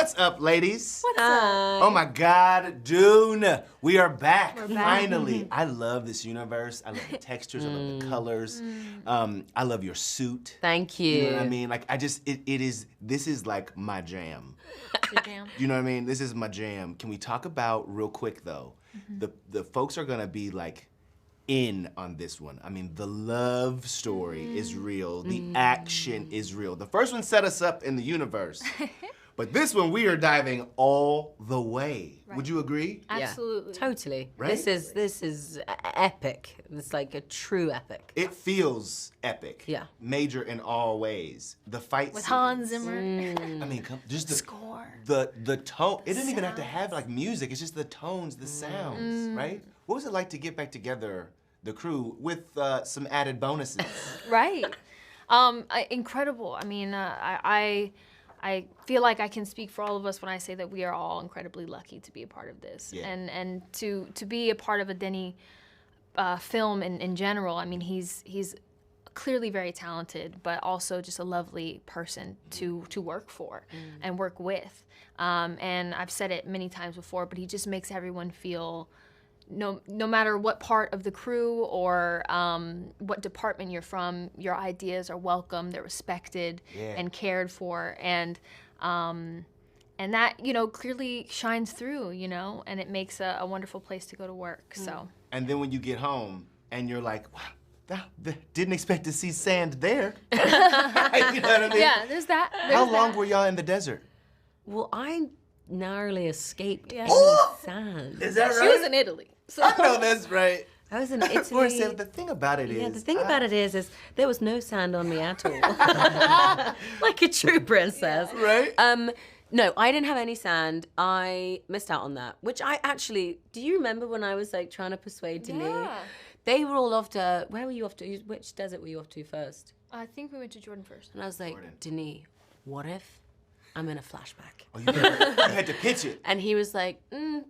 What's up, ladies? What's up? Oh my God, Dune. We are back. Finally. I love this universe. I love the textures. I love the colors. I love your suit. Thank you. You know what I mean? Like, this is like my jam. Your jam. You know what I mean? This is my jam. Can we talk about, real quick though, the folks are gonna be like, in on this one. I mean, the love story is real. The action is real. The first one set us up in the universe. But this one, we are diving all the way. Right. Would you agree? Absolutely. Yeah, totally. Right? This is epic. It's like a true epic. It feels epic. Yeah. Major in all ways. The fight With scenes. Hans Zimmer. I mean, just the score. The tone. It didn't even have to have like music. It's just the tones, the sounds, right? What was it like to get back together, the crew, with some added bonuses? Right. Incredible. I mean, I feel like I can speak for all of us when I say that we are all incredibly lucky to be a part of this, and to be a part of a Denis film in general. I mean, he's clearly very talented, but also just a lovely person to work for and work with. And I've said it many times before, but he just makes everyone feel. No matter what part of the crew or what department you're from, your ideas are welcome, they're respected and cared for, and that, clearly shines through, and it makes a wonderful place to go to work, so. And then when you get home and you're like, wow, didn't expect to see sand there. You know what I mean? Yeah, there's that. How long were y'all in the desert? Well, I narrowly escaped any sand. Is that right? She was in Italy. So. I know that's right. I was in Italy. The thing about it is... Yeah, the thing about it is there was no sand on me at all. Like a true princess. Right? No, I didn't have any sand. I missed out on that, which I actually... Do you remember when I was like trying to persuade Denis? Yeah. They were all off to... Where were you off to? Which desert were you off to first? I think we went to Jordan first. And I was like, Denis, what if I'm in a flashback? Oh, you had to pitch it. And he was like,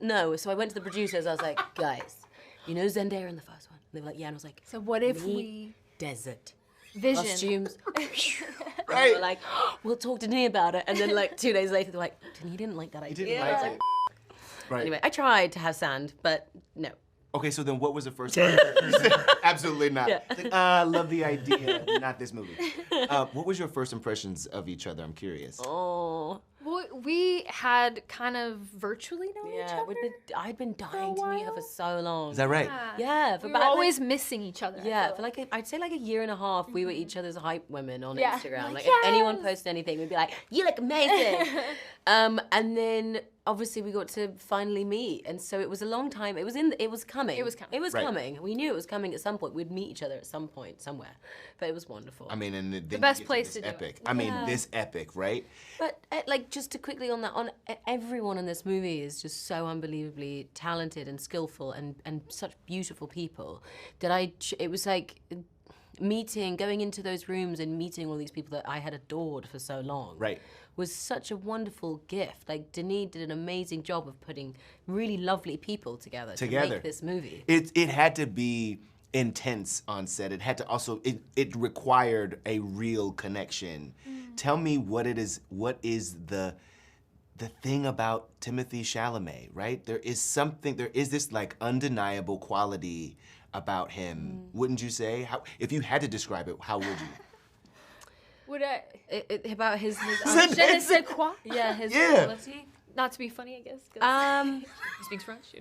no. So I went to the producers. I was like, guys, you know Zendaya in the first one? And they were like, yeah. And I was like, so what if we... Desert. Vision. Costumes. Right. They were like, we'll talk to Denis about it. And then like 2 days later, they're like, Denis didn't like that idea. He didn't like it. Right. Anyway, I tried to have sand, but no. Okay, so then what was the first one? Absolutely not. Yeah. Like, I love the idea, not this movie. What was your first impressions of each other? I'm curious. Oh. Well, we had kind of virtually known each other. I'd been dying to meet her for so long. Is that right? Yeah. For we were always missing each other. Yeah, for like I'd say like a year and a half, we were each other's hype women on Instagram. Like yes! if anyone posted anything, we'd be like, "You look amazing." And then obviously we got to finally meet, and so it was a long time. It was coming. It was coming. We knew it was coming at some point. We'd meet each other at some point somewhere, but it was wonderful. I mean, and the best place to do epic. it. I mean, this epic, right? But like just to quickly on that, everyone in this movie is just so unbelievably talented and skillful and such beautiful people that it was like going into those rooms and meeting all these people that I had adored for so long. Right. Was such a wonderful gift. Like Denis did an amazing job of putting really lovely people together. To make this movie. It had to be intense on set. It had to also, it required a real connection. Tell me what is the thing about Timothée Chalamet, right? There is this like undeniable quality about him. Wouldn't you say? If you had to describe it, how would you? Would I? About his Je ne sais quoi? Yeah, his ability. Not to be funny, I guess. He speaks French,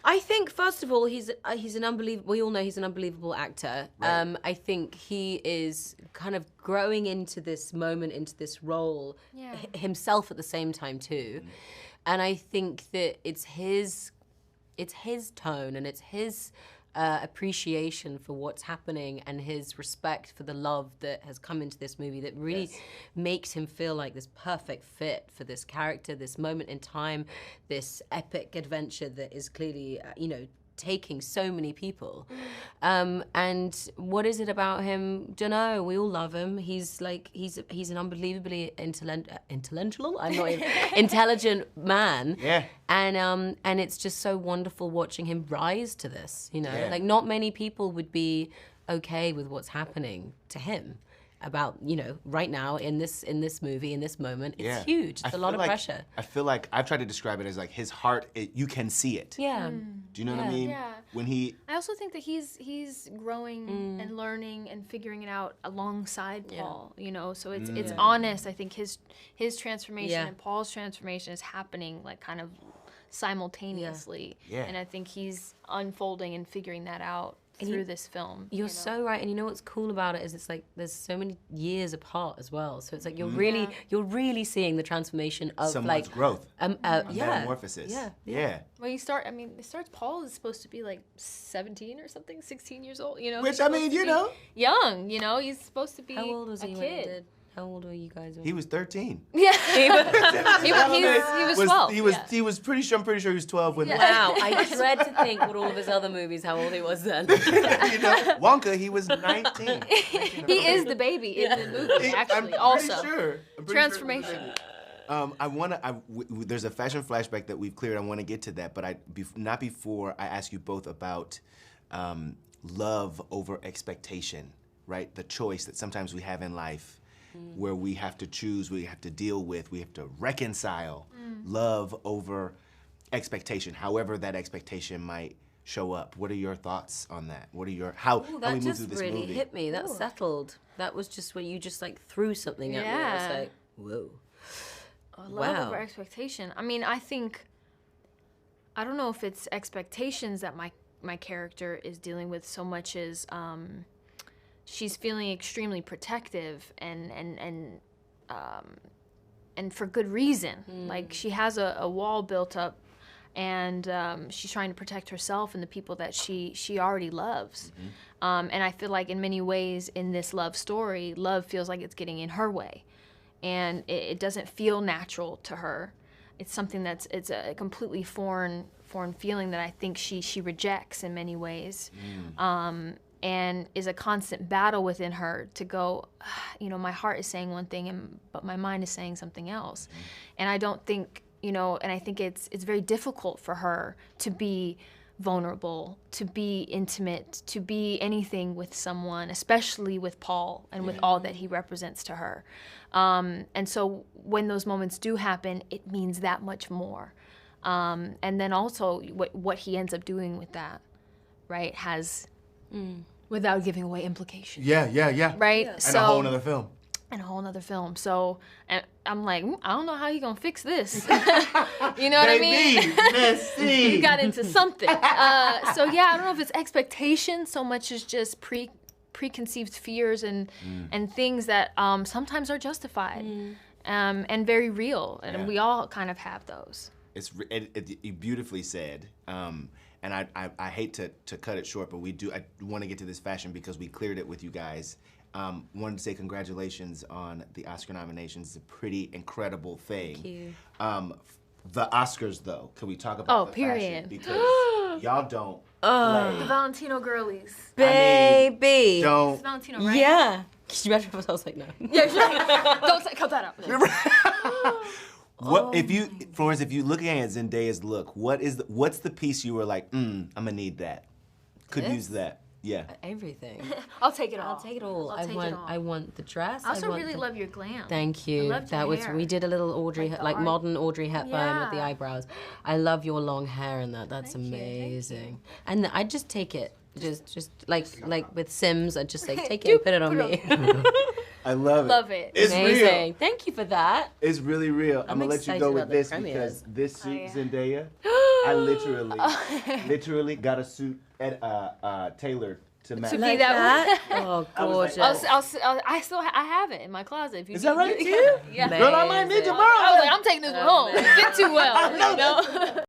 I think first of all he's an unbelievable. We all know he's an unbelievable actor. Right. I think he is kind of growing into this moment, into this role himself at the same time too, and I think that it's his tone and it's his appreciation for what's happening and his respect for the love that has come into this movie that really makes him feel like this perfect fit for this character, this moment in time, this epic adventure that is clearly, taking so many people. And what is it about him? Dunno. We all love him. He's an unbelievably intellectual. I'm not even intelligent man. Yeah. And it's just so wonderful watching him rise to this. Like not many people would be okay with what's happening to him. about, you know, right now in this movie, in this moment. It's Yeah. huge. It's a lot of pressure. I feel like I've tried to describe it as like his heart, you can see it. Yeah. Do you know what I mean? Yeah. When he... I also think that he's growing and learning and figuring it out alongside Paul, you know, so it's honest. I think his transformation and Paul's transformation is happening like kind of simultaneously. Yeah. And I think he's unfolding and figuring that out through this film. You're so right, and you know what's cool about it is it's like there's so many years apart as well. So it's like you're really seeing the transformation of someone's like growth, yeah, metamorphosis. Yeah. Well, it starts. Paul is supposed to be like 17 or something, 16 years old. You know, Which I mean, you know, young. You know, he's supposed to be. How old was he a when he kid? did? How old were you guys? he was 13. Yeah, He was, he was 12. He was pretty sure. I'm pretty sure he was 12 when. wow, I dread to think with all of his other movies how old he was then. You know, Wonka, he was 19. He is the baby in the movie. Actually, I'm pretty sure. Transformation. There's a fashion flashback that we've cleared. I want to get to that, but not before I ask you both about love over expectation, right? The choice that sometimes we have in life, where we have to choose, we have to deal with, we have to reconcile love over expectation, however that expectation might show up. What are your thoughts on that? What are your how we That move just through this really movie? hit me. That settled. That was just where you just like threw something at me. I was like, whoa. Love over expectation. I mean, I don't know if it's expectations that my character is dealing with so much as she's feeling extremely protective and for good reason. Like she has a wall built up, and she's trying to protect herself and the people that she already loves. And I feel like in many ways in this love story, love feels like it's getting in her way, and it doesn't feel natural to her. It's something it's a completely foreign feeling that I think she rejects in many ways. And is a constant battle within her to go, you know, my heart is saying one thing, but my mind is saying something else. And I don't think, you know, and I think it's very difficult for her to be vulnerable, to be intimate, to be anything with someone, especially with Paul and with all that he represents to her. And so when those moments do happen, it means that much more. And then also what he ends up doing with that, right, has... without giving away implications. Yeah. Right? And So, a whole nother film. and a whole nother film. So, and I'm like, I don't know how you gonna fix this. You know what I mean? You got into something. So yeah, I don't know if it's expectations so much as just preconceived fears and things that sometimes are justified and very real, and we all kind of have those. It's beautifully said. And I hate to cut it short, but I want to get to this fashion because we cleared it with you guys. Wanted to say congratulations on the Oscar nominations. It's a pretty incredible thing. Thank you. The Oscars, though, can we talk about the period. fashion? Because y'all don't play. The Valentino girlies. Baby. Don't. It's Valentino, right? Yeah. Could you imagine if I was like, no? Yeah, don't cut that out. What if you, Florence? If you're looking at Zendaya's look, what's the piece you were like, I'm gonna need that? Could use that. Yeah. Everything. I'll take it all. I'll take it all. I'll take it all. I want the dress. I also want really love your glam. Thank you. I loved your hair. We did a little Audrey, like art. modern Audrey Hepburn with the Yeah. eyebrows. I love your long hair and that. That's Thank you, thank amazing. And I just take it, just like with Sims. I just like take it and put it on me. I love it. Love it. It's Amazing. real. Thank you for that. It's really real. I'm gonna let you excited go with about the this premieres. because this suit, yeah. Zendaya, I literally got a suit tailored to match. To be Like that that? Oh, I was gorgeous. like, I have it in my closet. If you Is that need right? it. You? Yeah. Man. Girl, I might need to Amazing. borrow I was it. like, I'm taking this one home. It fit too well. You know?